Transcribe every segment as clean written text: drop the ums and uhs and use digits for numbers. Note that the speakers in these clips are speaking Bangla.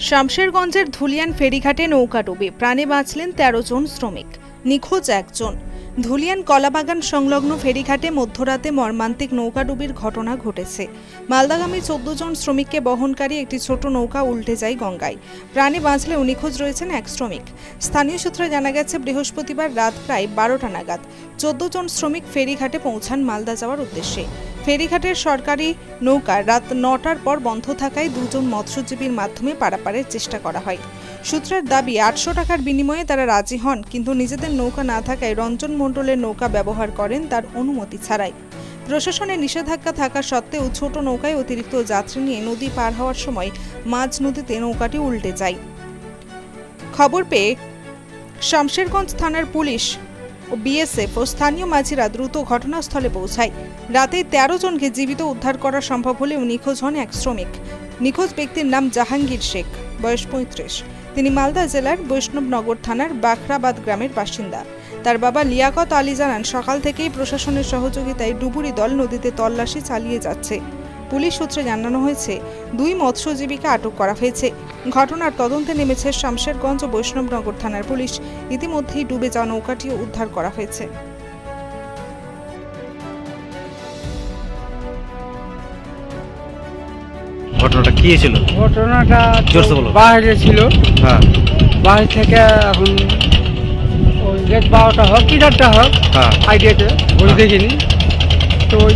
শামশেরগঞ্জের ধুলিয়ান ফেরিঘাটে নৌকা ডুবে প্রাণে বাঁচলেন ১৩ জন শ্রমিক, নিখোঁজ একজন। ধুলিয়ান কলাবাগান সংলগ্ন ফেরিঘাটে মধ্যরাতে মর্মান্তিক নৌকাডুবির ঘটনা ঘটেছে। মালদাগামী ১৪ জন শ্রমিককে বহনকারী একটি ছোট নৌকা উল্টে যায় গঙ্গায়। প্রাণে বাঁচলেও নিখোঁজ রয়েছেন এক শ্রমিক। স্থানীয় সূত্রে জানা গেছে, বৃহস্পতিবার রাত প্রায় ১২টা নাগাদ ১৪ জন শ্রমিক ফেরিঘাটে পৌঁছান মালদা যাওয়ার উদ্দেশ্যে। ফেরিঘাটের সরকারি নৌকা রাত ৯টার পর বন্ধ থাকায় দুজন মৎস্যজীবীর মাধ্যমে পারাপারের চেষ্টা করা হয়। সূত্রের দাবি, ৮০০ টাকার বিনিময়ে তারা রাজি হন, কিন্তু নিজেদের নৌকা না থাকায় রঞ্জন মণ্ডলের নৌকা ব্যবহার করেন তার অনুমতি ছাড়াই। প্রশাসনের নিষেধাজ্ঞা থাকা সত্ত্বেও ছোট নৌকায় অতিরিক্ত যাত্রী নিয়ে নদী পার হওয়ার সময় মাঝ নদীতে নৌকাটি উল্টে যায়। খবর পেয়ে শামশেরগঞ্জ থানার পুলিশ ও বিএসএফ ও স্থানীয় মাঝিরা দ্রুত ঘটনাস্থলে পৌঁছায়। রাতে ১৩ জনকে জীবিত উদ্ধার করা সম্ভব হলেও নিখোঁজ হন এক শ্রমিক। নিখোঁজ ব্যক্তির নাম জাহাঙ্গীর শেখ, বয়স ৩৫। তিনি মালদা জেলার বৈষ্ণবনগর থানার বাখরাবাদ গ্রামের বাসিন্দা। তার বাবা লিয়াকত আলী জানান, সকাল থেকেই প্রশাসনের সহযোগিতায় ডুবুরি দল নদীতে তল্লাশি চালিয়ে যাচ্ছে। পুলিশ সূত্রে জানানো হয়েছে, ২ মৎস্যজীবীকে আটক করা হয়েছে। ঘটনার তদন্তে নেমেছে শামশেরগঞ্জ ও বৈষ্ণবনগর থানার পুলিশ। ইতিমধ্যেই ডুবে যাওয়া নৌকাটিও উদ্ধার করা হয়েছে। ঘটনাটা কি ছিল? ঘটনাটা জোরসে বলো। বাইরে ছিল, হ্যাঁ বাইরে থেকে এখন ওই গেট ১২টা হোক কি ৪টা হোক হ্যাঁ আইডিয়াতে ওই দেখিনি। তো ওই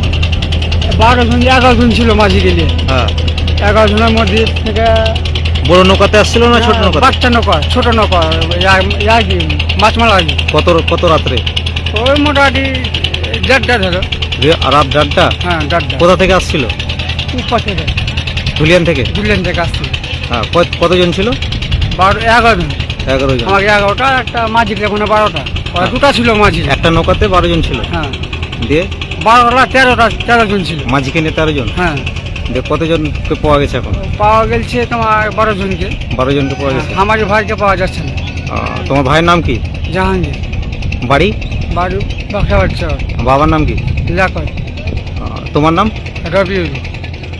১২ জন ১১ জন ছিল মাঝি গেলে, হ্যাঁ ১১ জনের মধ্যে থেকে বড় নৌকাতে আসছিল না ছোট নৌকা? বাচ্চা নৌকা, ছোট নৌকা, কি মাছ মারা গেছে। কত রাত্রে? ওই মোটামুটি ১.৫টা ধরো। রাত ১.৫টা? হ্যাঁ ১.৫টা। কোথা থেকে আসছিল? উপর থেকে ধুলিয়ান থেকে? দুলেন থেকে আসছিল। হ্যাঁ কতজন ছিল? ১১ জন। 11 জন। আমাকে ১১টা, একটা মাঝি ওখানে ১২টা, ওরা ২টা ছিল মাঝি। একটা নৌকাতে ১২ জন ছিল? হ্যাঁ দিয়ে ১২টা ১৩ জন ছিল। মাঝিকে নিয়ে 13 জন? হ্যাঁ দিয়ে কতজনকে পাওয়া গেছে এখন? পাওয়া গেছে তোমার ১২ জনকে। 12 জনকে পাওয়া গেছে। আমার ভাইকে পাওয়া যাচ্ছে না। তোমার ভাইয়ের নাম কি? জাহাঙ্গীর। বাড়ি? বাড়ি বাখরাবাদ চর। বাবার নাম কি? লিয়াকত। তোমার নাম? রবিউল।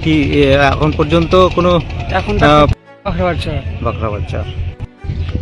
কি এখন পর্যন্ত কোনো? এখন বাখরাবাদ চর। বাখরাবাদ চর।